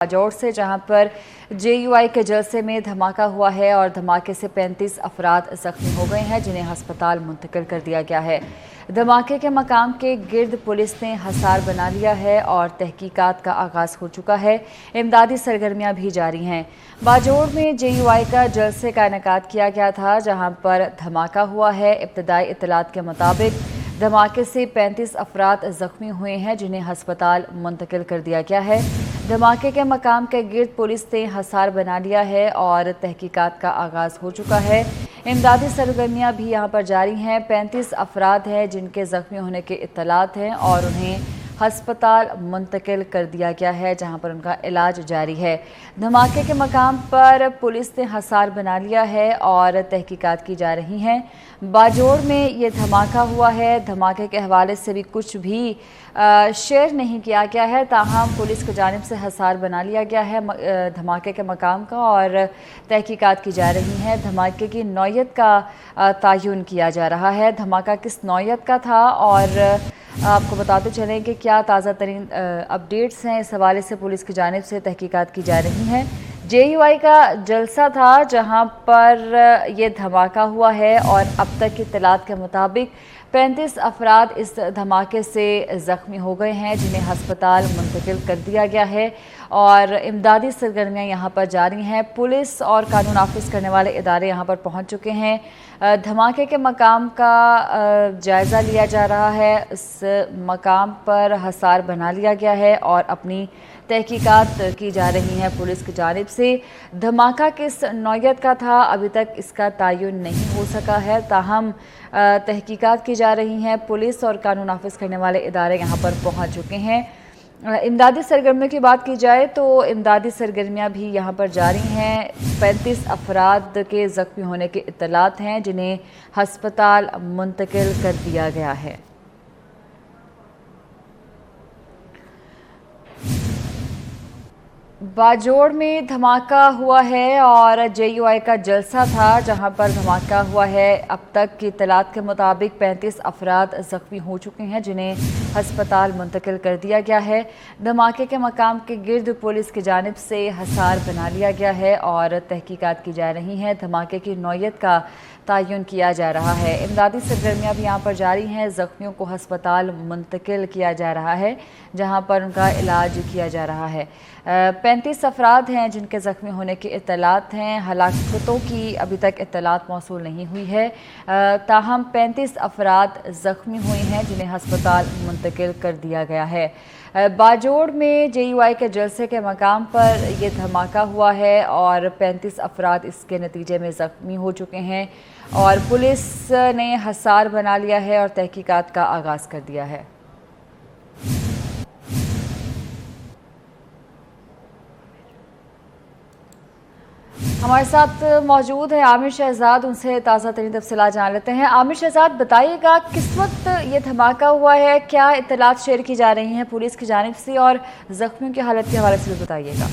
बाजौर से, जहां पर जेयूआई के जलसे में धमाका हुआ है और धमाके से 35 अफराद जख्मी हो गए हैं, जिन्हें हस्पताल मुंतकिल कर दिया गया है। धमाके के मकाम के गिर्द पुलिस ने हसार बना लिया है और तहकीकात का आगाज़ हो चुका है। इमदादी सरगर्मियां भी जारी हैं। बाजौर में जेयूआई का जलसे का इनेकाद किया गया था, जहां पर धमाका हुआ है। इब्तदाई इत्तलात के मुताबिक धमाके से 35 अफराद जख्मी हुए हैं, जिन्हें हस्पताल मुंतकिल कर दिया गया है। धमाके के मकाम के गिर्द पुलिस ने हसार बना लिया है और तहकीकात का आगाज़ हो चुका है। इमदादी सरगर्मियां भी यहां पर जारी हैं। 35 अफराद हैं जिनके ज़ख्मी होने के इत्तलात हैं और उन्हें हस्पताल मुंतकिल कर दिया गया है, जहां पर उनका इलाज जारी है। धमाके के मकाम पर पुलिस ने हसार बना लिया है और तहकीकात की जा रही हैं। बाजौर में ये धमाका हुआ है। धमाके के हवाले से भी कुछ भी शेयर नहीं किया गया है, ताहम पुलिस की जानिब से हसार बना लिया गया है धमाके के मकाम का और तहकीकात की जा रही है। धमाके की नौयत का तयन किया जा रहा है। धमाका किस नौयत का था और आपको बताते चलें कि क्या ताज़ा तरीन अपडेट्स हैं, इस हवाले से पुलिस की जानिब से तहकीकात की जा रही हैं। जेयूआई का जलसा था जहां पर ये धमाका हुआ है और अब तक की इत्तलात के मुताबिक 35 अफराद इस धमाके से ज़ख्मी हो गए हैं, जिन्हें हस्पताल मुंतकिल कर दिया गया है और इमदादी सरगर्मियाँ यहाँ पर जारी हैं। पुलिस और कानून नाफिज करने वाले इदारे यहाँ पर पहुँच चुके हैं। धमाके के मकाम का जायज़ा लिया जा रहा है। इस मकाम पर हसार बना लिया गया है और अपनी तहकीकात की जा रही हैं पुलिस की जानिब से। धमाका किस नौयत का था अभी तक इसका तयन नहीं हो सका है, ताहम तहकीकात की जा रही हैं। पुलिस और कानून नाफिज करने वाले इदारे यहाँ पर पहुँच चुके हैं। इमदादी सरगर्मियों की बात की जाए तो इमदादी सरगर्मियाँ भी यहाँ पर जारी हैं। 35 अफराद के ज़ख्मी होने के इत्तलात हैं, जिन्हें हस्पताल मुंतकिल कर दिया गया है। बाजौर में धमाका हुआ है और जेयूआई का जलसा था, जहां पर धमाका हुआ है। अब तक की इत्तलात के मुताबिक 35 अफराद ज़ख्मी हो चुके हैं, जिन्हें हस्पताल मुंतकिल कर दिया गया है। धमाके के मकाम के गिर्द पुलिस की जानिब से हसार बना लिया गया है और तहकीकात की जा रही हैं। धमाके की नौयत का तयन किया जा रहा है। इमदादी सरगर्मियाँ भी यहाँ पर जारी हैं। ज़ख्मियों को हस्पताल मुंतकिल किया जा रहा है, जहाँ पर उनका इलाज किया जा रहा है। 35 अफराद हैं जिनके ज़ख्मी होने के इत्तलात हैं। हलाकतों की अभी तक इत्तलात मौसूल नहीं हुई है, ताहम 35 अफराद ज़ख्मी हुए हैं, जिन्हें हस्पताल मुंतकिल कर दिया गया है। बाजौर में जेयूआई के जलसे के मकाम पर यह धमाका हुआ है और 35 अफराद इसके नतीजे में ज़ख्मी हो चुके हैं और पुलिस ने हसार बना लिया है और तहकीकात का आगाज़ कर दिया है। हमारे साथ मौजूद है आमिर शहजाद, उनसे ताज़ा तरीन तफसीलात जान लेते हैं। आमिर शहजाद, बताइएगा किस वक्त ये धमाका हुआ है, क्या इत्तलात शेयर की जा रही हैं पुलिस की जानिब से और ज़ख्मियों की हालत के हवाले से भी बताइएगा।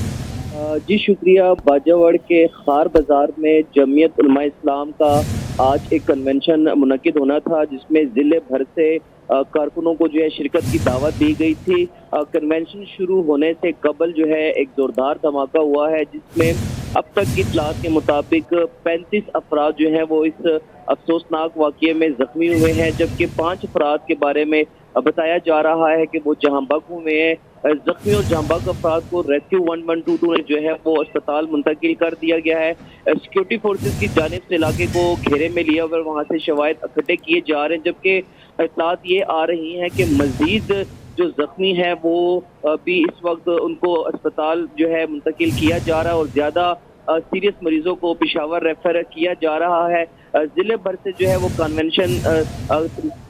जी शुक्रिया। बाजौर के खार बाजार में जमीयत उलमा इस्लाम का आज एक कन्वेंशन मुनक्किद होना था, जिसमें ज़िले भर से कारकुनों को जो है शिरकत की दावत दी गई थी। कन्वेंशन शुरू होने से कबल जो है एक जोरदार धमाका हुआ है, जिसमें अब तक की इत्तलात के मुताबिक 35 अफराद जो हैं वो इस अफसोसनाक वाक़ये में ज़ख्मी हुए हैं, जबकि 5 अफराद के बारे में बताया जा रहा है कि वो जहां बग हुए हैं। ज़ख्मी और जहां बग अफराद को रेस्क्यू 1122 ने जो है वो अस्पताल मुंतकिल कर दिया गया है। सिक्योरिटी फोर्सेस की जानिब से इलाके को घेरे में लिया और वहाँ से शवाहिद इकट्ठे किए जा रहे हैं, जबकि इत्तलात ये आ रही हैं कि मज़ीद जो ज़ख्मी है वो भी इस वक्त उनको अस्पताल जो है मुंतकिल किया जा रहा है और ज़्यादा सीरियस मरीजों को पेशावर रेफर किया जा रहा है। ज़िले भर से जो है वो कन्वेंशन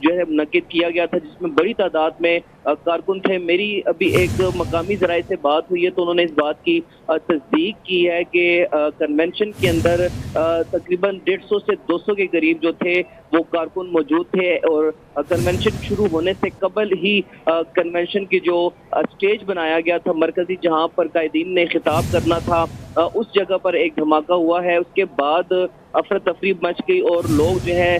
जो है मुनक्किद किया गया था, जिसमें बड़ी तादाद में कारकुन थे। मेरी अभी एक मकामी ज़राए से बात हुई है तो उन्होंने इस बात की तस्दीक की है कि कन्वेंशन के अंदर तकरीबन 150 से 200 के करीब जो थे वो कारकुन मौजूद थे और कन्वेंशन शुरू होने से कबल ही कन्वेंशन की जो स्टेज बनाया गया था मरकजी, जहां पर कायदीन ने खिताब करना था, उस जगह पर एक धमाका हुआ है। उसके बाद अफरा तफरी मच गई और लोग जो है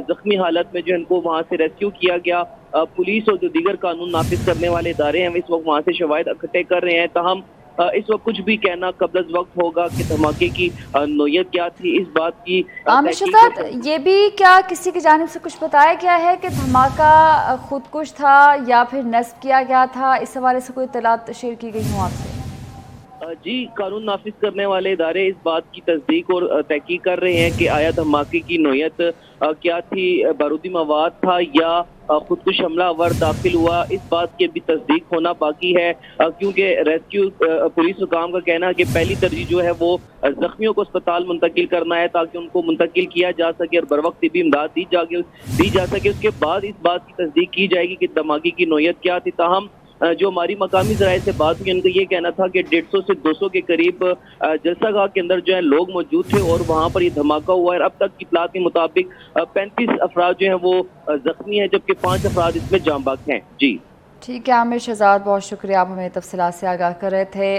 जख्मी हालत में जो इनको वहाँ से रेस्क्यू किया गया। पुलिस और जो दीगर कानून नाफिज करने वाले इदारे हैं इस वक्त वहाँ से शवाहिद इकट्ठे कर रहे हैं। ताहम इस वक्त कुछ भी कहना कब्ल अज़ वक्त होगा कि धमाके की नौयत क्या थी, इस बात की आमिर तहकीक शहजाद, ये भी क्या किसी की जानिब से कुछ बताया गया है कि धमाका खुदकुश था या फिर नस्ब किया गया था? इस हवाले से कोई इत्तलात शेयर की गई हो आपसे? जी, कानून नाफिज करने वाले इदारे इस बात की तस्दीक और तहकीक कर रहे हैं कि आया धमाके की नौयत क्या थी, बारूदी मवाद था या खुदकुश हमलावर दाखिल हुआ, इस बात की भी तस्दीक होना बाकी है, क्योंकि रेस्क्यू पुलिस हुकाम का कहना है कि पहली तरजीह जो है वो जख्मियों को अस्पताल मुंतकिल करना है ताकि उनको मुंतकिल किया जा सके और बर वक्त तिब्बी इमदाद दी जा सके। उसके बाद इस बात की तस्दीक की जाएगी कि धमाके की नौयत क्या थी। ताहम जो हमारी मकामी ज़राए से बात हुई, उनका ये कहना था कि 150 से 200 के करीब जलसागाह के अंदर जो है लोग मौजूद थे और वहाँ पर ये धमाका हुआ है। अब तक की इत्तलात के मुताबिक 35 अफराद जो हैं वो जख्मी हैं, जबकि 5 अफराद इसमें जाँ बहक हैं। जी ठीक है आमिर शहजाद, बहुत शुक्रिया, आप हमें तफसीलात से आगाह कर रहे थे।